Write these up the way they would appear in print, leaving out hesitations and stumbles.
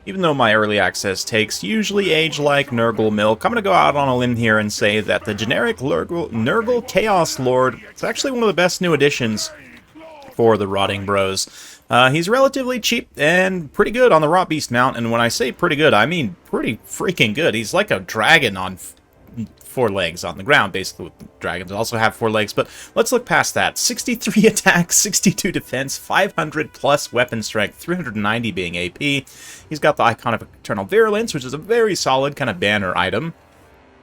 Even though my early access takes usually age like Nurgle milk, I'm going to go out on a limb here and say that the generic Nurgle Chaos Lord is actually one of the best new additions for the Rotting Bros. He's relatively cheap and pretty good on the Rot Beast mount, and when I say pretty good, I mean pretty freaking good. He's like a dragon on four legs on the ground, basically. Dragons also have four legs, but let's look past that. 63 attack, 62 defense, 500 plus weapon strength, 390 being AP. He's got the Icon of Eternal Virulence, which is a very solid kind of banner item.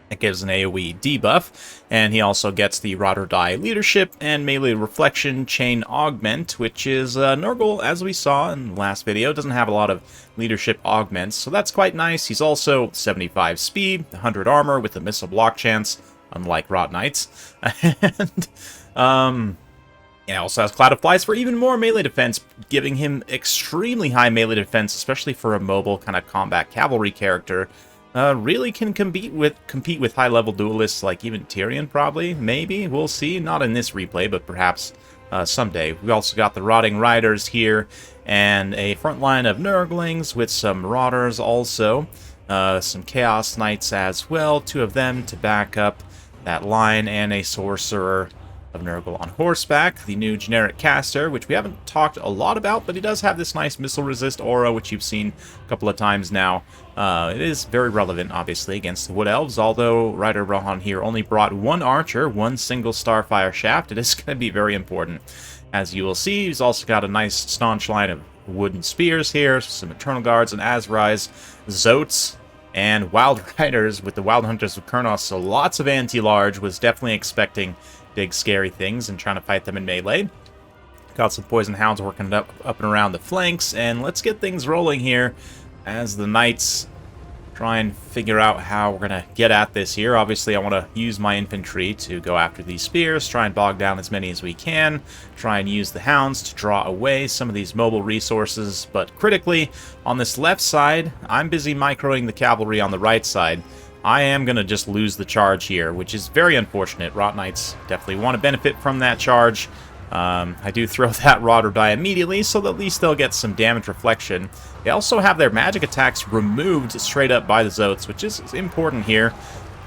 It gives an AoE debuff, and he also gets the Rot or Die Leadership and Melee Reflection Chain Augment, which is Nurgle, as we saw in the last video, doesn't have a lot of leadership augments, so that's quite nice. He's also 75 speed, 100 armor with a missile block chance, unlike Rot Knights, and he also has Cloud of Flies for even more melee defense, giving him extremely high melee defense, especially for a mobile kind of combat cavalry character. Really can compete with high-level duelists like even Tyrion, probably, maybe, we'll see. Not in this replay, but perhaps someday. We've also got the Rotting Riders here, and a front line of Nurglings with some Rotters also. Some Chaos Knights as well, two of them to back up that line, and a Sorcerer of Nurgle on horseback, the new generic caster, which we haven't talked a lot about, but he does have this nice missile resist aura, which you've seen a couple of times now. It is very relevant, obviously, against the Wood Elves, although Ryder Rohan here only brought one archer, one single Starfire shaft. It is going to be very important. As you will see, he's also got a nice staunch line of wooden spears here, some Eternal Guards and Azrais, Zotes, and Wild Riders with the Wild Hunters of Kurnos, so lots of anti-large. Was definitely expecting big scary things and trying to fight them in melee. Got some Poison Hounds working up and around the flanks, and let's get things rolling here as the Knights try and figure out how we're going to get at this here. Obviously, I want to use my infantry to go after these spears, try and bog down as many as we can, try and use the Hounds to draw away some of these mobile resources, but critically, on this left side, I'm busy microing the cavalry on the right side. I am going to just lose the charge here, which is very unfortunate. Rot Knights definitely want to benefit from that charge. I do throw that Rot or Die immediately, so at least they'll get some damage reflection. They also have their magic attacks removed straight up by the Zotes, which is important here.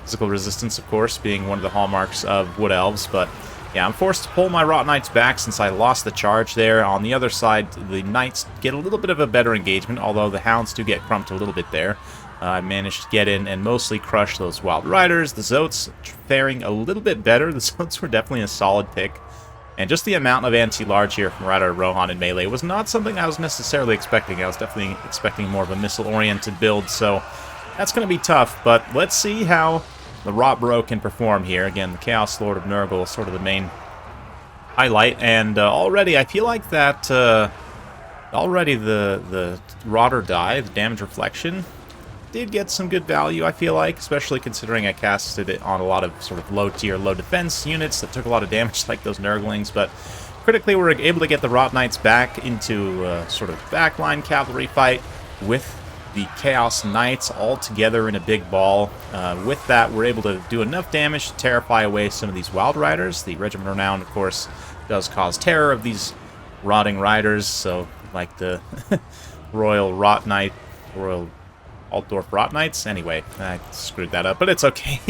Physical resistance, of course, being one of the hallmarks of Wood Elves, but yeah, I'm forced to pull my Rot Knights back since I lost the charge there. On the other side, the Knights get a little bit of a better engagement, although the Hounds do get crumped a little bit there. I managed to get in and mostly crush those Wild Riders. The Zotes faring a little bit better. The Zotes were definitely a solid pick. And just the amount of anti-large here from Ryder Rohan in melee was not something I was necessarily expecting. I was definitely expecting more of a missile-oriented build, so that's going to be tough. But let's see how the Rot Bro can perform here. Again, the Chaos Lord of Nurgle is sort of the main highlight. And already, I feel like that... already the Rot or Die, the damage reflection, did get some good value, I feel like, especially considering I casted it on a lot of sort of low-tier, low-defense units that took a lot of damage, like those Nurglings, but critically we're able to get the Rot Knights back into a sort of backline cavalry fight with the Chaos Knights all together in a big ball. With that, we're able to do enough damage to terrify away some of these Wild Riders. The Regiment Renown, of course, does cause terror of these Rotting Riders, so like the Royal Rot Knight, Royal Altdorf Rot Knights. Anyway, I screwed that up, but it's okay.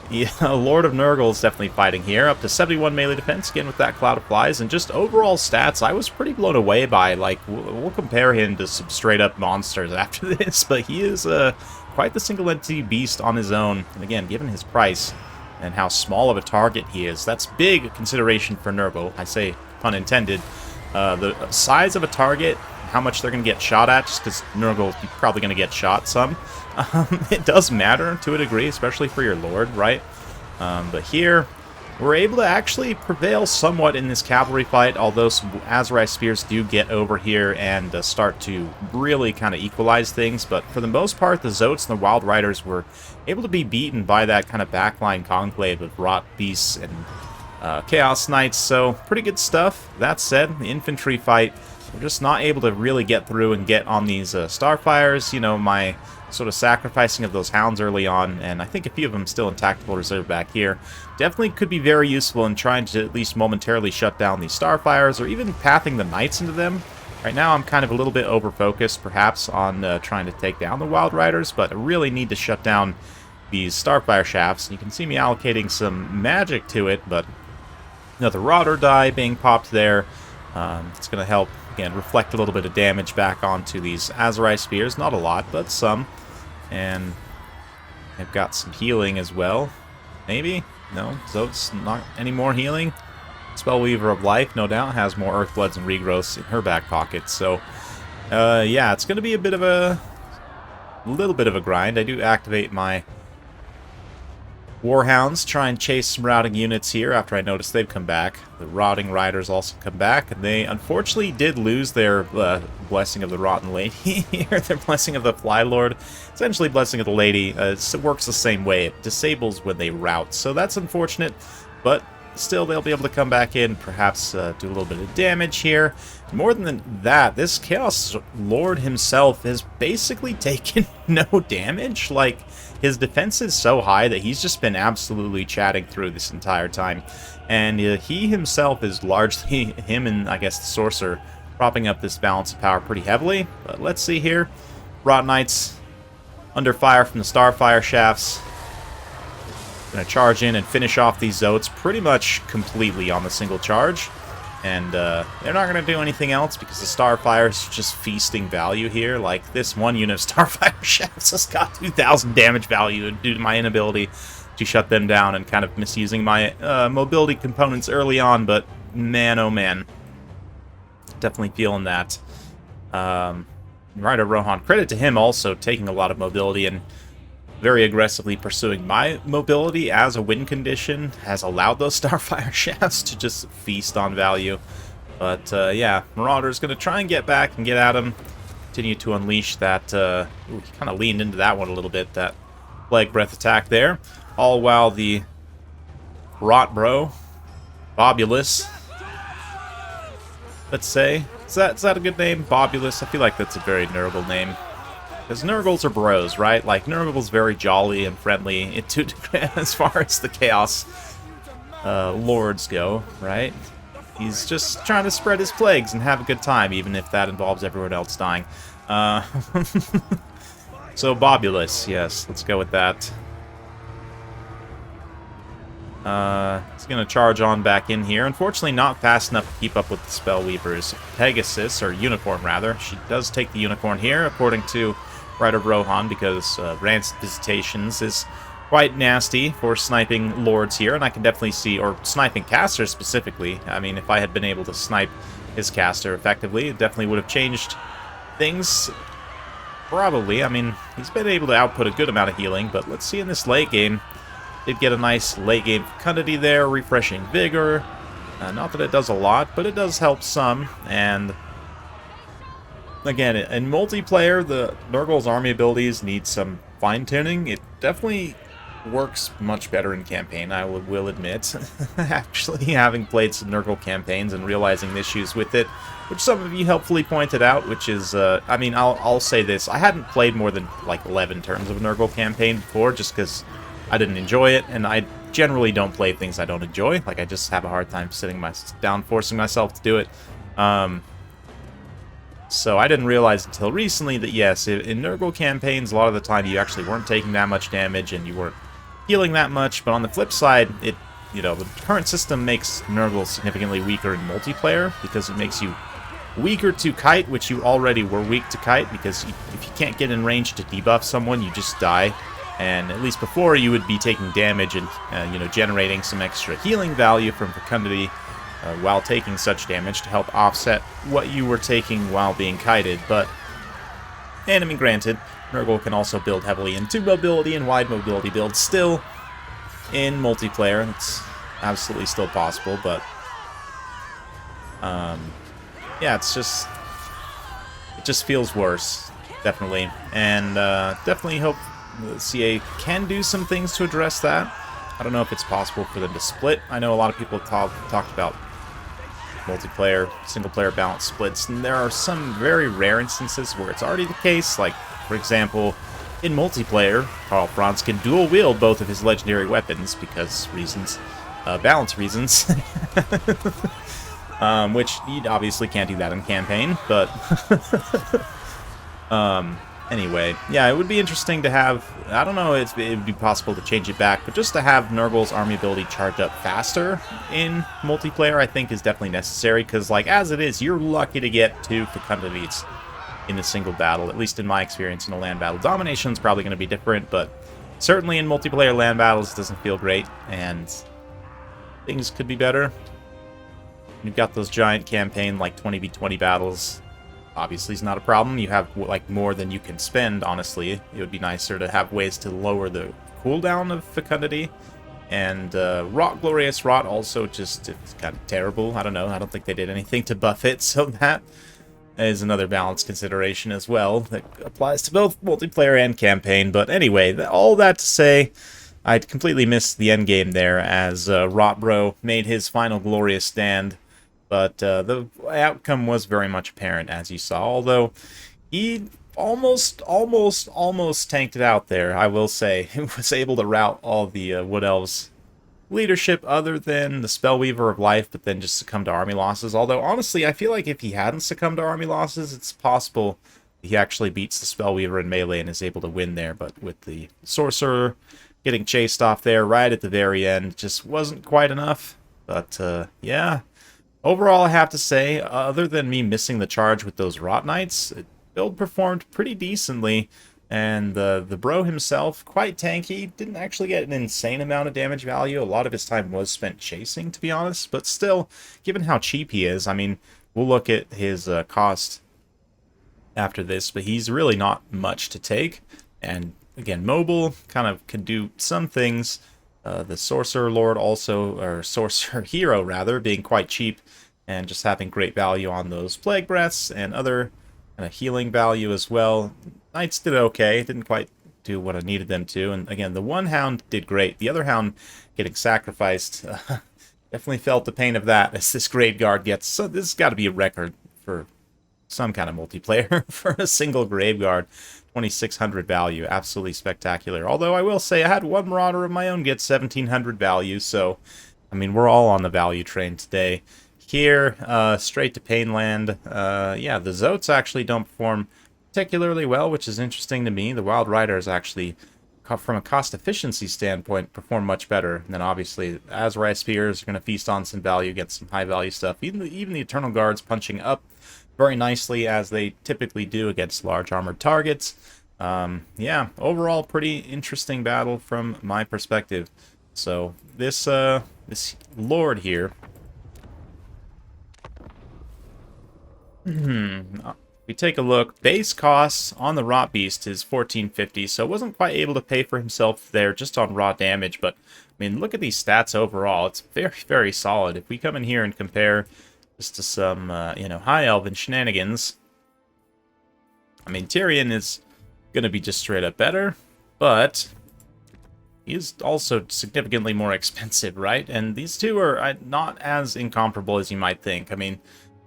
Yeah, Lord of Nurgle is definitely fighting here. Up to 71 melee defense, again with that Cloud of Flies. And just overall stats, I was pretty blown away by. Like, we'll compare him to some straight-up monsters after this, but he is quite the single-entity beast on his own. And again, given his price and how small of a target he is, that's big consideration for Nurgle. I say, pun intended. The size of a target, how much they're going to get shot at, just because Nurgle is probably going to get shot some. It does matter to a degree, especially for your Lord, right? But here, we're able to actually prevail somewhat in this cavalry fight, although some Azrai Spears do get over here and start to really kind of equalize things. But for the most part, the Zotes and the Wild Riders were able to be beaten by that kind of backline conclave of Rot Beasts and Chaos Knights, so pretty good stuff. That said, the infantry fight, we're just not able to really get through and get on these Starfires. You know, my sort of sacrificing of those Hounds early on, and I think a few of them still in tactical reserve back here, definitely could be very useful in trying to at least momentarily shut down these Starfires, or even pathing the Knights into them. Right now I'm kind of a little bit over-focused, perhaps, on trying to take down the Wild Riders, but I really need to shut down these Starfire Shafts. You can see me allocating some magic to it, but another Rod or Die being popped there. It's going to help, again, reflect a little bit of damage back onto these Azurai Spears. Not a lot, but some. And I've got some healing as well. Maybe? No? Zote's not any more healing? Spellweaver of Life, no doubt, has more Earthbloods and Regrowths in her back pocket. So, yeah, it's going to be a bit of a little bit of a grind. I do activate my Warhounds, try and chase some routing units here after I notice they've come back. The Rotting Riders also come back, and they unfortunately did lose their Blessing of the Rotten Lady here, their Blessing of the Fly Lord. Essentially, Blessing of the Lady it works the same way. It disables when they rout, so that's unfortunate, but still they'll be able to come back in, perhaps do a little bit of damage here. More than that, this Chaos Lord himself has basically taken no damage. Like, his defense is so high that he's just been absolutely chatting through this entire time. And he himself is largely, him and I guess the Sorcerer, propping up this balance of power pretty heavily. But let's see here. Rot Knights under fire from the Starfire Shafts. Going to charge in and finish off these Zotes pretty much completely on the single charge. And they're not going to do anything else because the Starfire is just feasting value here. Like, this one unit of Starfire Shafts has got 2,000 damage value due to my inability to shut them down and kind of misusing my mobility components early on. But man, oh man. Definitely feeling that. Rider Rohan, credit to him also taking a lot of mobility and very aggressively pursuing my mobility as a win condition has allowed those Starfire Shafts to just feast on value. But yeah, Marauder's going to try and get back and get at him. Continue to unleash that. Ooh, he kind of leaned into that one a little bit, that Plague Breath attack there. All while the Rot Bro, Bobulus, let's say. Is that a good name? Bobulus? I feel like that's a very Nurgle name. Because Nurgles are bros, right? Like, Nurgle's very jolly and friendly as far as the Chaos Lords go, right? He's just trying to spread his plagues and have a good time, even if that involves everyone else dying. So, Bobulus, yes, let's go with that. He's going to charge on back in here. Unfortunately, not fast enough to keep up with the Spellweaver's Pegasus, or Unicorn, rather. She does take the Unicorn here, according to Rider Rohan, because Rancid Visitations is quite nasty for sniping Lords here, and I can definitely see, or sniping casters specifically. I mean, if I had been able to snipe his caster effectively, it definitely would have changed things. Probably. I mean, he's been able to output a good amount of healing, but let's see in this late game. Did get a nice late game fecundity there, refreshing vigor. Not that it does a lot, but it does help some, and again, in multiplayer, the Nurgle's army abilities need some fine-tuning. It definitely works much better in campaign, I will admit. Actually, having played some Nurgle campaigns and realizing the issues with it, which some of you helpfully pointed out, which is, I mean, I'll say this. I hadn't played more than, like, 11 turns of a Nurgle campaign before, just because I didn't enjoy it, and I generally don't play things I don't enjoy. Like, I just have a hard time sitting down, forcing myself to do it. So I didn't realize until recently that, yes, in Nurgle campaigns, a lot of the time you actually weren't taking that much damage and you weren't healing that much, but on the flip side, you know, the current system makes Nurgle significantly weaker in multiplayer, because it makes you weaker to kite, which you already were weak to kite, because if you can't get in range to debuff someone, you just die. And at least before, you would be taking damage and, you know, generating some extra healing value from fecundity while taking such damage to help offset what you were taking while being kited. But, and I mean, granted, Nurgle can also build heavily into mobility and wide mobility builds still in multiplayer. It's absolutely still possible, but yeah, it just feels worse, definitely. And definitely hope the CA can do some things to address that. I don't know if it's possible for them to split. I know a lot of people talked about multiplayer, single-player balance splits, and there are some very rare instances where it's already the case. Like, for example, in multiplayer, Karl Franz can dual-wield both of his legendary weapons because reasons, balance reasons. which you obviously can't do that in campaign, but anyway, yeah, it would be interesting to have, I don't know if it would be possible to change it back, but just to have Nurgle's army ability charge up faster in multiplayer, I think is definitely necessary, because, like, as it is, you're lucky to get 2 Fecundities in a single battle, at least in my experience in a land battle. Domination's probably going to be different, but certainly in multiplayer land battles, it doesn't feel great, and things could be better. You've got those giant campaign, like, 20v20 battles. Obviously, it's not a problem. You have, like, more than you can spend, honestly. It would be nicer to have ways to lower the cooldown of Fecundity. And Rot, Glorious Rot also just, it's kind of terrible. I don't know. I don't think they did anything to buff it, so that is another balance consideration as well. That applies to both multiplayer and campaign. But anyway, all that to say, I'd completely missed the endgame there as Rotbro made his final glorious stand. But the outcome was very much apparent, as you saw, although he almost tanked it out there, I will say. He was able to rout all the Wood Elves' leadership other than the Spellweaver of Life, but then just succumbed to army losses. Although, honestly, I feel like if he hadn't succumbed to army losses, it's possible he actually beats the Spellweaver in melee and is able to win there. But with the Sorcerer getting chased off there right at the very end, just wasn't quite enough. But, yeah. Overall, I have to say, other than me missing the charge with those Rot Knights, the build performed pretty decently, and the bro himself, quite tanky, didn't actually get an insane amount of damage value. A lot of his time was spent chasing, to be honest, but still, given how cheap he is, I mean, we'll look at his cost after this, but he's really not much to take, and again, mobile, kind of can do some things. The Sorcerer Lord also, or Sorcerer Hero rather, being quite cheap and just having great value on those Plague Breaths and other healing value as well. Knights did okay, didn't quite do what I needed them to, and again, the one Hound did great. The other Hound getting sacrificed, definitely felt the pain of that as this Grave Guard gets, so this has got to be a record for some kind of multiplayer for a single Grave Guard. 2,600 value, absolutely spectacular. Although I will say I had one Marauder of my own get 1,700 value, so I mean we're all on the value train today. Here, straight to Painland. Yeah, the Zotes actually don't perform particularly well, which is interesting to me. The Wild Riders actually, from a cost efficiency standpoint, perform much better. And then obviously, Azrai Spears are going to feast on some value, get some high value stuff. Even the Eternal Guards punching up very nicely, as they typically do against large armored targets. Yeah, overall, pretty interesting battle from my perspective. So this this Lord here, we take a look. Base costs on the Rot Beast is 1450, so wasn't quite able to pay for himself there just on raw damage. But I mean, look at these stats overall. It's very solid. If we come in here and compare just to some, you know, high elven shenanigans. I mean, Tyrion is going to be just straight up better, but he is also significantly more expensive, right? And these two are not as incomparable as you might think. I mean,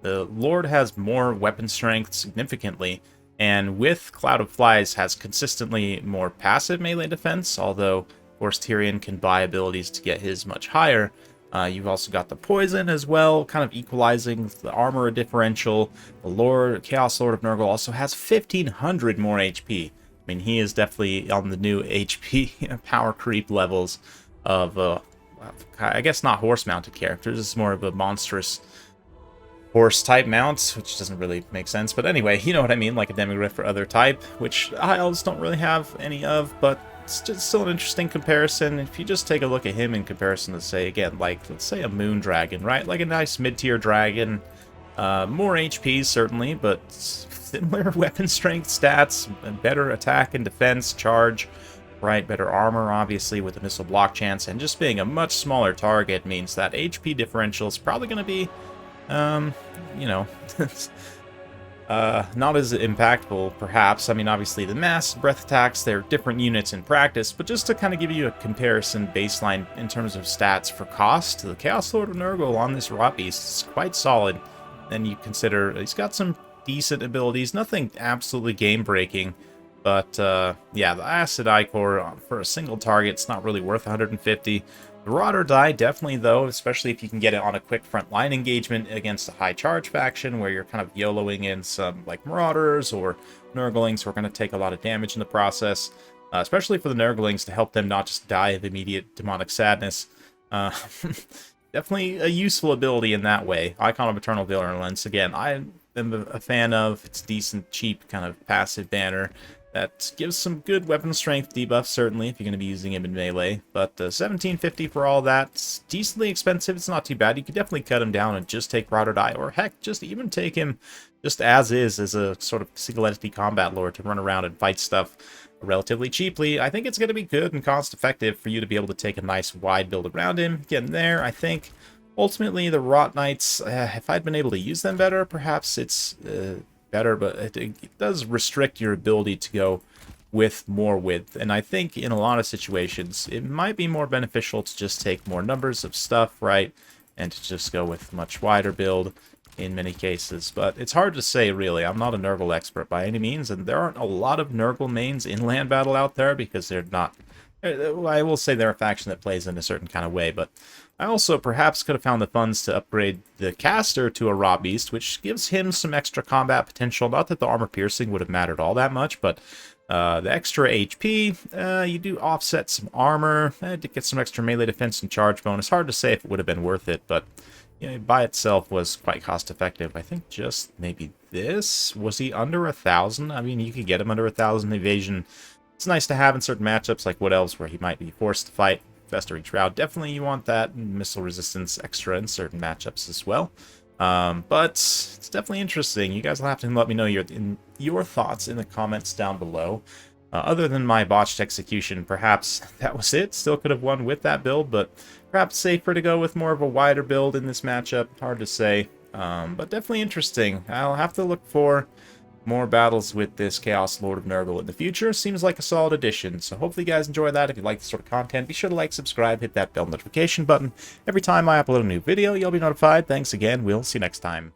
the Lord has more weapon strength significantly, and with Cloud of Flies has consistently more passive melee defense, although, of course, Tyrion can buy abilities to get his much higher. You've also got the poison as well, kind of equalizing the armor differential. The Chaos Lord of Nurgle also has 1,500 more HP. I mean, he is definitely on the new HP power creep levels of, I guess not horse-mounted characters. It's more of a monstrous horse-type mount, which doesn't really make sense. But anyway, you know what I mean, like a Demigryph or other type, which High Elves don't really have any of, but it's just still an interesting comparison. If you just take a look at him in comparison to, say, again, like, let's say a Moon Dragon, right? Like a nice mid-tier dragon. More HP, certainly, but similar weapon strength stats, better attack and defense, charge, right? Better armor, obviously, with the missile block chance, and just being a much smaller target means that HP differential is probably going to be, you know, not as impactful, perhaps. I mean, obviously, the mass breath attacks, they're different units in practice, but just to kind of give you a comparison baseline in terms of stats for cost, the Chaos Lord of Nurgle on this Rot Beast is quite solid. Then you consider he's got some decent abilities, nothing absolutely game-breaking, but, yeah, the Acid Ichor for a single target, it's not really worth 150. The The rot or die, definitely though, especially if you can get it on a quick front line engagement against a high charge faction where you're kind of YOLOing in some like Marauders or Nurglings who are going to take a lot of damage in the process, especially for the Nurglings to help them not just die of immediate demonic sadness. Uh, definitely a useful ability in that way. Icon of Eternal Virulence, again, I am a fan of. It's decent, cheap kind of passive banner that gives some good weapon strength debuff, certainly, if you're going to be using him in melee. But 1750 for all that, it's decently expensive. It's not too bad. You could definitely cut him down and just take Rot or Die, or heck, just even take him just as is, as a sort of single entity combat lord to run around and fight stuff relatively cheaply. I think it's going to be good and cost effective for you to be able to take a nice wide build around him. Getting there, I think. Ultimately, the Rot Knights, if I'd been able to use them better, perhaps it's better, but it does restrict your ability to go with more width. And I think in a lot of situations, it might be more beneficial to just take more numbers of stuff, right? And to just go with much wider build in many cases. But it's hard to say, really. I'm not a Nurgle expert by any means, and there aren't a lot of Nurgle mains in land battle out there because they're not... I will say they're a faction that plays in a certain kind of way, but I also perhaps could have found the funds to upgrade the caster to a Raw Beast, which gives him some extra combat potential. Not that the armor piercing would have mattered all that much, but the extra HP, you do offset some armor, to get some extra melee defense and charge bonus. Hard to say if it would have been worth it, but you know, by itself was quite cost effective. I think just maybe this. Was he under 1,000? I mean, you could get him under 1,000 evasion. It's nice to have in certain matchups like Wood Elves where he might be forced to fight Fester each round. Definitely you want that missile resistance extra in certain matchups as well. But it's definitely interesting. You guys will have to let me know your thoughts in the comments down below. Other than my botched execution, perhaps that was it. Still could have won with that build, but perhaps safer to go with more of a wider build in this matchup. Hard to say, but definitely interesting. I'll have to look for more battles with this Chaos Lord of Nurgle in the future. Seems like a solid addition, so hopefully you guys enjoy that. If you like this sort of content, be sure to like, subscribe, hit that bell notification button. Every time I upload a new video, you'll be notified. Thanks again. We'll see you next time.